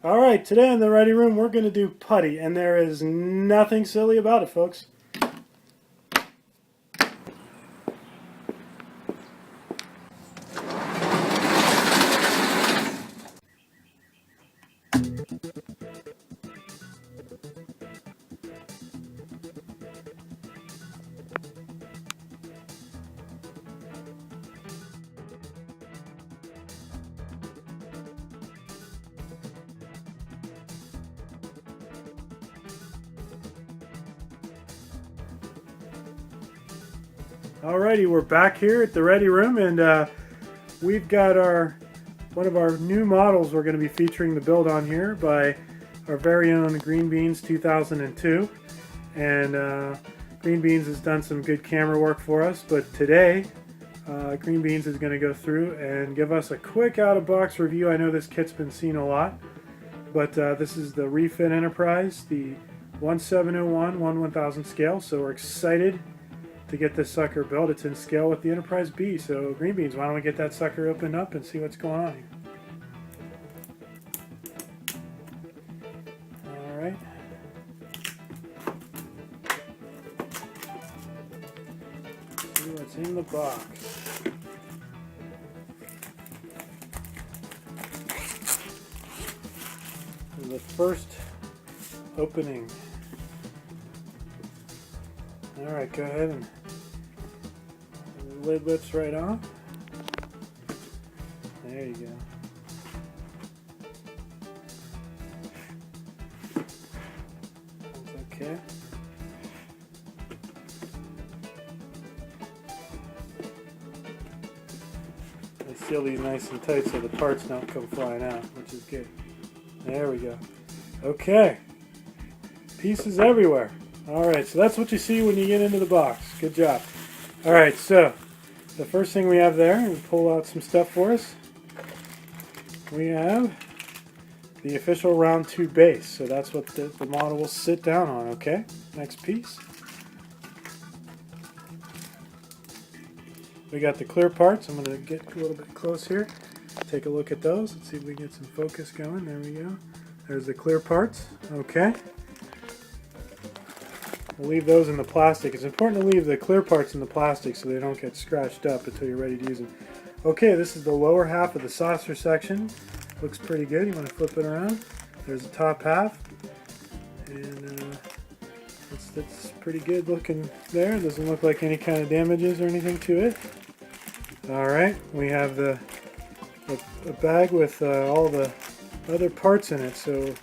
All right, today in the Ready Room, we're going to do putty, and there is nothing silly about it, folks. Alrighty, we're back here at the Ready Room, and we've got one of our new models we're going to be featuring the build on here by our very own Green Beans 2002. And Green Beans has done some good camera work for us, but today Green Beans is going to go through and give us a quick out-of-box review. I know this kit's been seen a lot, but this is the Refit Enterprise, the 1701 1/1000 scale, so we're excited to get this sucker built. It's in scale with the Enterprise B. So Green Beans, why don't we get that sucker opened up and see what's going on here. All right. See what's in the box. The first opening. All right, go ahead and the lid lifts right off. There you go. That's okay. They seal these nice and tight so the parts don't come flying out, which is good. There we go. Okay. Pieces everywhere. Alright, so that's what you see when you get into the box. Good job. Alright, so the first thing we have there, we pull out some stuff for us. We have the official round 2 base. So that's what the model will sit down on, okay? Next piece. We got the clear parts. I'm going to get a little bit close here. Take a look at those. Let's see if we can get some focus going. There we go. There's the clear parts. Okay. We'll leave those in the plastic. It's important to leave the clear parts in the plastic so they don't get scratched up until you're ready to use them. Okay, this is the lower half of the saucer section. Looks pretty good. You want to flip it around. There's the top half. And it's pretty good looking there. Doesn't look like any kind of damages or anything to it. Alright, we have a bag with all the other parts in it. So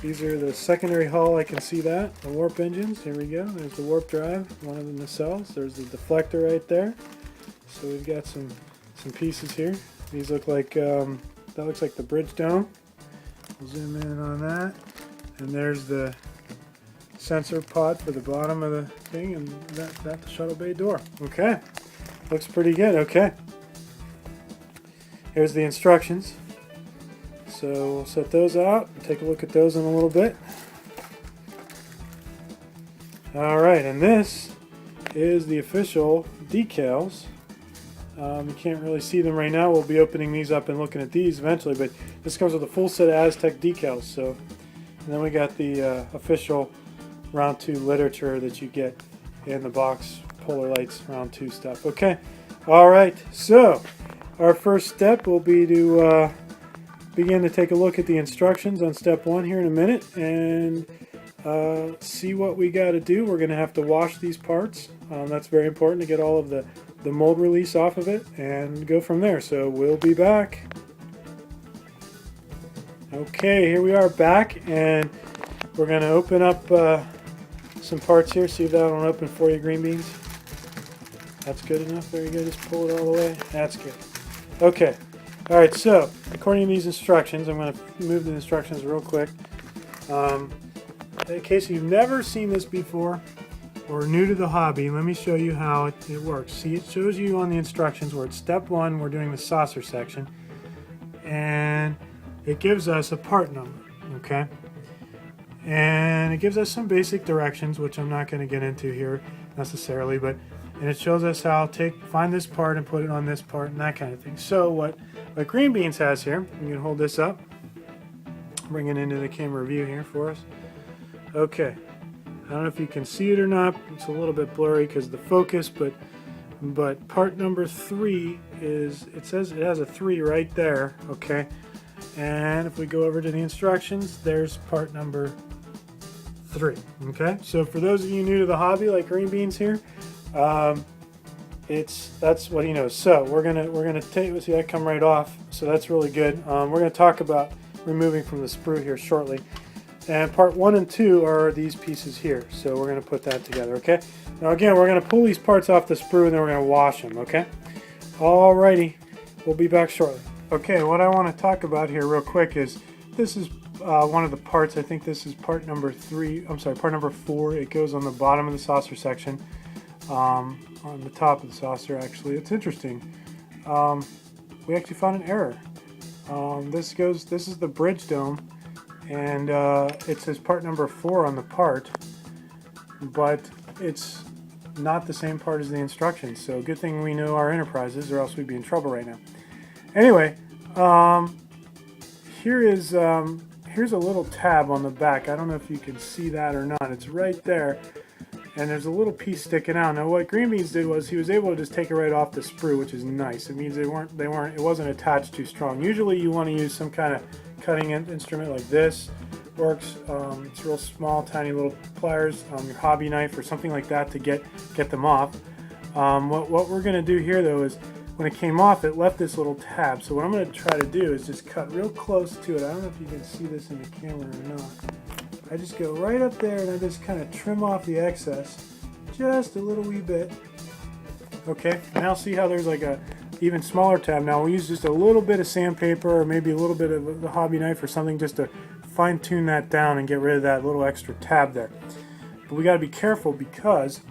these are the secondary hull, I can see that. The warp engines, here we go. There's the warp drive, one of the nacelles. There's the deflector right there. So we've got some pieces here. These look like, that looks like the bridge dome. We'll zoom in on that. And there's the sensor pod for the bottom of the thing, and that's the shuttle bay door. Okay, looks pretty good, okay. Here's the instructions. So we'll set those out and take a look at those in a little bit. Alright, and this is the official decals. You can't really see them right now. We'll be opening these up and looking at these eventually, but this comes with a full set of Aztec decals. So, and then we got the official round 2 literature that you get in the box, Polar Lights round 2 stuff. Okay, alright, so our first step will be to begin to take a look at the instructions on step 1 here in a minute and see what we got to do. We're going to have to wash these parts. That's very important to get all of the mold release off of it and go from there. So we'll be back. Okay, here we are back, and we're going to open up some parts here. See if that will open for you, Green Beans. That's good enough. Very good. Just pull it all the way. That's good. Okay. Alright, so according to these instructions, I'm going to move the instructions real quick. In case you've never seen this before or new to the hobby, let me show you how it works. See, it shows you on the instructions where it's step 1, we're doing the saucer section, and it gives us a part number, okay? And it gives us some basic directions, which I'm not going to get into here necessarily, and it shows us how to find this part and put it on this part and that kind of thing. So what Green Beans has here, you can hold this up. Bring it into the camera view here for us. Okay, I don't know if you can see it or not. It's a little bit blurry because of the focus, but part number 3 is, it says it has a 3 right there, okay? And if we go over to the instructions, there's part number 3, okay? So for those of you new to the hobby, like Green Beans here, that's what he knows. So we're gonna take, see that come right off, so that's really good. We're gonna talk about removing from the sprue here shortly. And part 1 and 2 are these pieces here, so we're gonna put that together, okay? Now again, we're gonna pull these parts off the sprue and then we're gonna wash them, okay? Alrighty, we'll be back shortly. Okay, what I want to talk about here real quick is this is one of the parts. I think this is part number 3. I'm sorry, part number 4. It goes on the bottom of the saucer section, on the top of the saucer. Actually, it's interesting. We actually found an error. This is the bridge dome, and it says part number 4 on the part, but it's not the same part as the instructions. So good thing we know our Enterprises, or else we'd be in trouble right now. Anyway, here's a little tab on the back. I don't know if you can see that or not. It's right there, and there's a little piece sticking out. Now, what Green Beans did was he was able to just take it right off the sprue, which is nice. It means it wasn't attached too strong. Usually, you want to use some kind of cutting instrument like this. Works. It's real small, tiny little pliers, your hobby knife or something like that to get them off. What we're going to do here, though, is when it came off, it left this little tab. So what I'm going to try to do is just cut real close to it. I don't know if you can see this in the camera or not. I just go right up there and I just kind of trim off the excess, just a little wee bit. Okay, now see how there's like a even smaller tab. Now we'll use just a little bit of sandpaper or maybe a little bit of the hobby knife or something just to fine tune that down and get rid of that little extra tab there. But we got to be careful because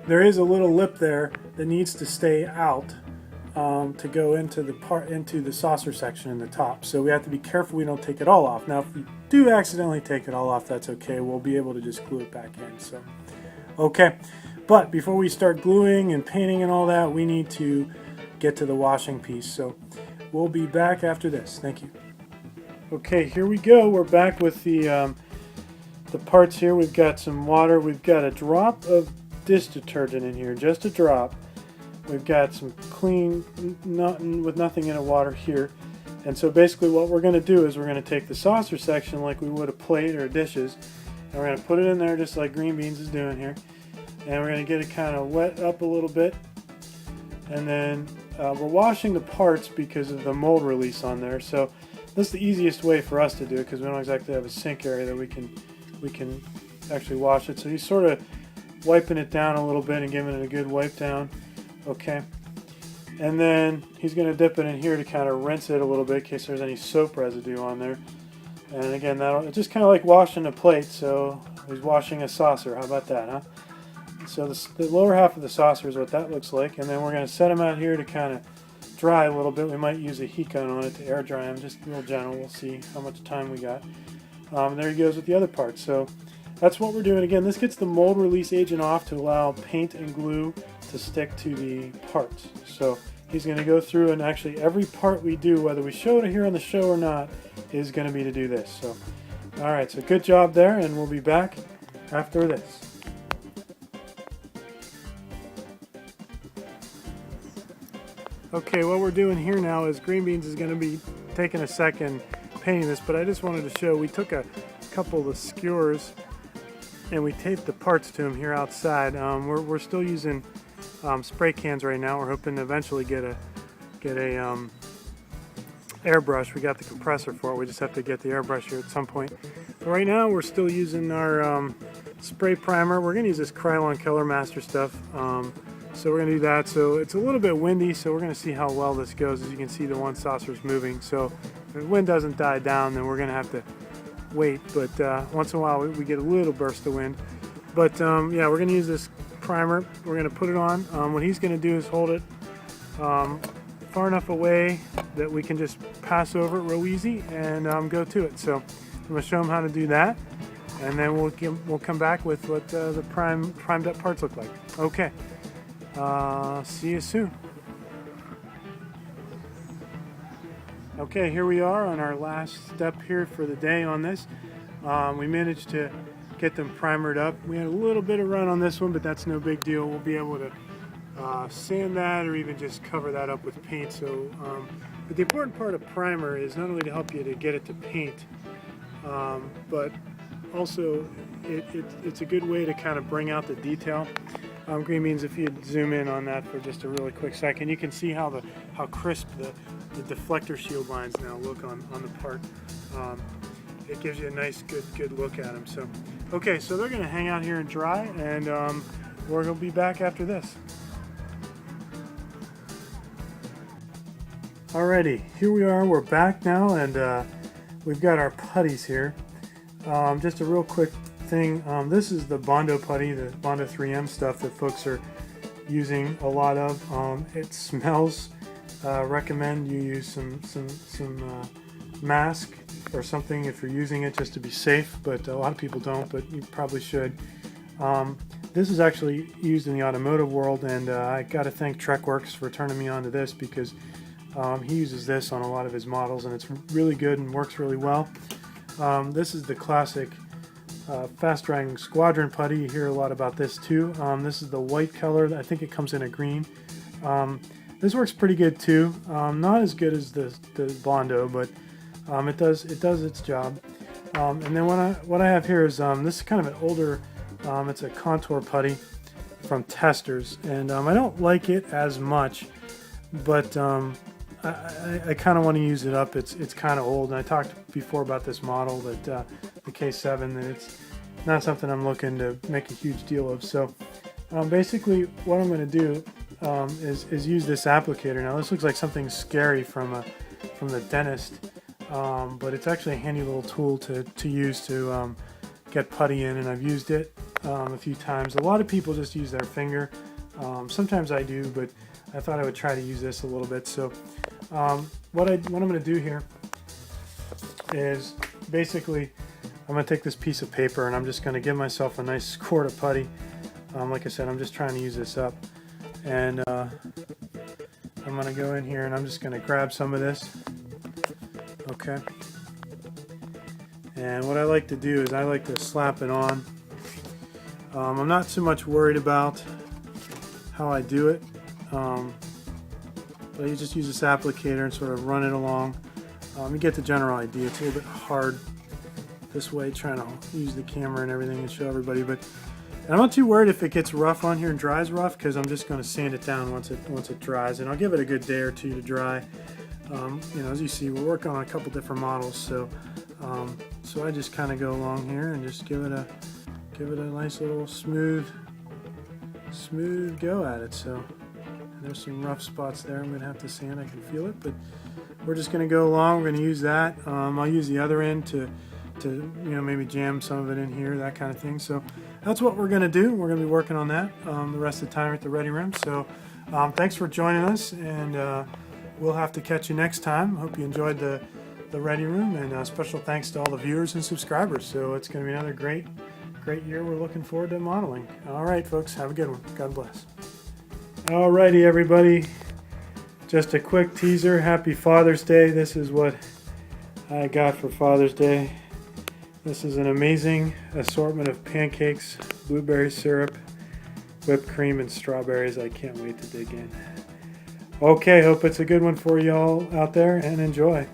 there is a little lip there that needs to stay out to go into the saucer section in the top. So we have to be careful we don't take it all off. Now if we do accidentally take it all off, that's okay. We'll be able to just glue it back in. So okay, but before we start gluing and painting and all that, we need to get to the washing piece. So we'll be back after this. Thank you. Okay, here we go. We're back with the parts here. We've got some water. We've got a drop of dish detergent in here, just a drop. We've got some clean, with nothing in it, water here. And so basically what we're going to do is we're going to take the saucer section like we would a plate or dishes, and we're going to put it in there just like Green Beans is doing here. And we're going to get it kind of wet up a little bit. And then we're washing the parts because of the mold release on there. So this is the easiest way for us to do it because we don't exactly have a sink area that we can actually wash it. So he's sort of wiping it down a little bit and giving it a good wipe down. Okay, and then he's going to dip it in here to kind of rinse it a little bit in case there's any soap residue on there. And again, it's just kind of like washing a plate. So he's washing a saucer. How about that, huh? So the lower half of the saucer is what that looks like, and then we're going to set them out here to kind of dry a little bit. We might use a heat gun on it to air dry them, just real gentle. We'll see how much time we got. There he goes with the other part. So that's what we're doing. Again, this gets the mold release agent off to allow paint and glue to stick to the parts. So he's going to go through, and actually every part we do, whether we show it here on the show or not, is going to be to do this. So alright, so good job there, and we'll be back after this. Okay, what we're doing here now is Green Beans is going to be taking a second painting this, but I just wanted to show we took a couple of the skewers and we taped the parts to them here outside. We're still using spray cans right now. We're hoping to eventually get a airbrush. We got the compressor for it. We just have to get the airbrush here at some point. But right now we're still using our spray primer. We're going to use this Krylon Color Master stuff. So we're going to do that. So it's a little bit windy, so we're going to see how well this goes. As you can see, the one saucer is moving. So if the wind doesn't die down, then we're going to have to wait. But once in a while, we get a little burst of wind. But yeah, we're going to use this primer. We're going to put it on. What he's going to do is hold it far enough away that we can just pass over it real easy and go to it. So I'm going to show him how to do that, and then we'll come back with what the primed up parts look like. Okay. See you soon. Okay, here we are on our last step here for the day on this. We managed to get them primered up. We had a little bit of run on this one, but that's no big deal. We'll be able to sand that or even just cover that up with paint. So, but the important part of primer is not only to help you to get it to paint, but also it's a good way to kind of bring out the detail. Green means if you zoom in on that for just a really quick second, you can see how crisp the deflector shield lines now look on the part. It gives you a nice good look at them. So, okay, so they're going to hang out here and dry, and we're going to be back after this. Alrighty, here we are. We're back now, and we've got our putties here. Just a real quick thing. This is the Bondo putty, the Bondo 3M stuff that folks are using a lot of. It smells. Recommend you use some mask or something if you're using it, just to be safe. But a lot of people don't, but you probably should. This is actually used in the automotive world, and I got to thank TrekWorks for turning me on to this, because he uses this on a lot of his models, and it's really good and works really well. This is the classic fast drying squadron putty. You hear a lot about this too. This is the white color. I think it comes in a green. This works pretty good too. Not as good as the Bondo, but it does its job. And then what I have here is this is kind of an older. It's a contour putty from Testors, and I don't like it as much, but I kind of want to use it up. It's kind of old, and I talked before about this model, that the K7, and it's not something I'm looking to make a huge deal of. So basically what I'm going to do is use this applicator. Now this looks like something scary from the dentist, but it's actually a handy little tool to use to get putty in, and I've used it a few times. A lot of people just use their finger. Sometimes I do, but I thought I would try to use this a little bit. So what I'm going to do here is basically I'm going to take this piece of paper, and I'm just going to give myself a nice squirt of putty. Like I said, I'm just trying to use this up, and I'm going to go in here, and I'm just going to grab some of this. Okay. And what I like to do is I like to slap it on. I'm not so much worried about how I do it. But you just use this applicator and sort of run it along. You get the general idea. It's a little bit hard this way, trying to use the camera and everything and show everybody. But I'm not too worried if it gets rough on here and dries rough, because I'm just going to sand it down once it dries, and I'll give it a good day or two to dry. You know, as you see, we're working on a couple different models, so I just kind of go along here and just give it a nice little smooth go at it. So there's some rough spots there I'm going to have to sand. I can feel it, but we're just going to go along. We're going to use that. I'll use the other end to maybe jam some of it in here, that kind of thing. So that's what we're going to do. We're going to be working on that the rest of the time at the Ready Room. So thanks for joining us, and we'll have to catch you next time. Hope you enjoyed the Ready Room, and special thanks to all the viewers and subscribers. So it's going to be another great year. We're looking forward to modeling. All right, folks, have a good one. God bless. Alrighty, everybody, just a quick teaser. Happy Father's Day. This is what I got for Father's Day. This is an amazing assortment of pancakes, blueberry syrup, whipped cream, and strawberries. I can't wait to dig in. Okay, hope it's a good one for you all out there, and enjoy.